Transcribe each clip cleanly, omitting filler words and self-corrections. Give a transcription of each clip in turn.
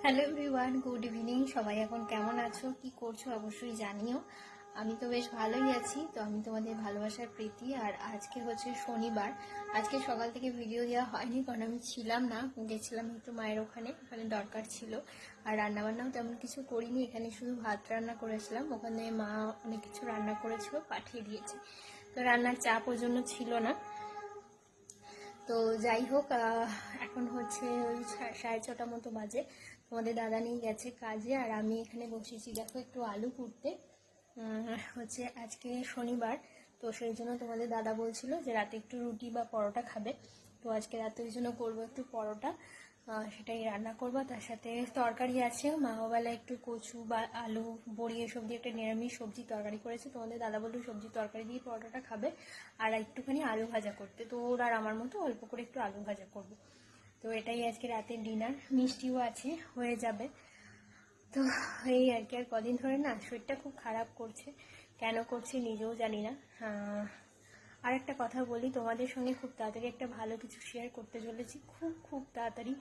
Hello everyone, good evening. সবাই এখন কেমন আছো, কি করছো অবশ্যই জানিও। আমি তো বেশ ভালোই আছি। তো আমি তোমাদের ভালোবাসার প্রীতি। আর আজকে হচ্ছে শনিবার। আজকে সকাল থেকে ভিডিও দেওয়া হয়নি কারণ আমি ছিলাম না, গেছিলাম একটু মায়ের ওখানে দরকার ছিল। আর রান্নাবান্নাও তেমন কিছু করিনি, এখানে শুধু ভাত রান্না করেছিলাম। ওখানে মা অনেক কিছু রান্না করেছিল, পাঠিয়ে দিয়েছে। তো রান্নার চাপ ওর জন্য ছিল না। তো যাই হোক, এখন হচ্ছে ওই 6:30 মতো বাজে। তোমাদের দাদা নিয়ে গেছে কাজে, আর আমি এখানে বসেছি দেখো একটু আলু কুটতে। হচ্ছে আজকে শনিবার, তো সেই জন্য তোমাদের দাদা বলছিল যে রাতে একটু রুটি বা পরোটা খাবে। তো আজকে রাতে ওই জন্য করবো একটু পরোটা, সেটাই রান্না করবো। তার সাথে তরকারি আছে, মাওবেলা একটু কচু বা আলু বড়ি এসব দিয়ে একটা নিরামিষ সবজি তরকারি করেছে। তোমাদের দাদা বললো সবজি তরকারি দিয়ে পরোটাটা খাবে, আর একটুখানি আলু ভাজা করতে। তো ওর আর আমার মতো অল্প করে একটু আলু ভাজা করবো। তো এটাই আজকে রাতের ডিনার। মিষ্টিও আছে, হয়ে যাবে। তো এই আর কি। আর কদিন ধরে না শরীরটা খুব খারাপ করছে, কেন করছে নিজেও জানি না। আর একটা কথা বলি, তোমাদের সঙ্গে খুব তাড়াতাড়ি একটা ভালো কিছু শেয়ার করতে চলেছি, খুব খুব তাড়াতাড়ি।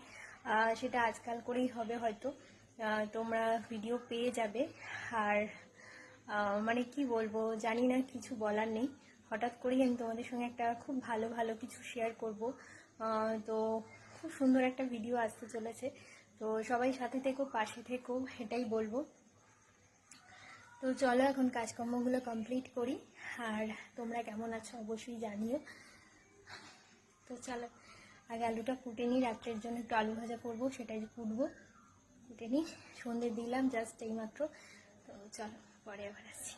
সেটা আজকাল করেই হবে হয়তো, তোমরা ভিডিও পেয়ে যাবে। আর মানে কি বলবো জানি না, কিছু বলার নেই। হঠাৎ করেই আমি তোমাদের সঙ্গে একটা খুব ভালো ভালো কিছু শেয়ার করব। তো খুব সুন্দর একটা ভিডিও আসতে চলেছে। তো সবাই সাথে থেকো, পাশে থেকো, এটাই বলবো। তো চলো এখন কাজকর্মগুলো কমপ্লিট করি। আর তোমরা কেমন আছো অবশ্যই জানিও। তো চলো আগে আলুটা কুটে নিই, রাত্রের জন্য একটু আলু ভাজা করবো, সেটাই কুটবো। কুটে নিই, সন্ধে দিলাম জাস্ট এইমাত্র। তো চলো পরে আবার আসছি।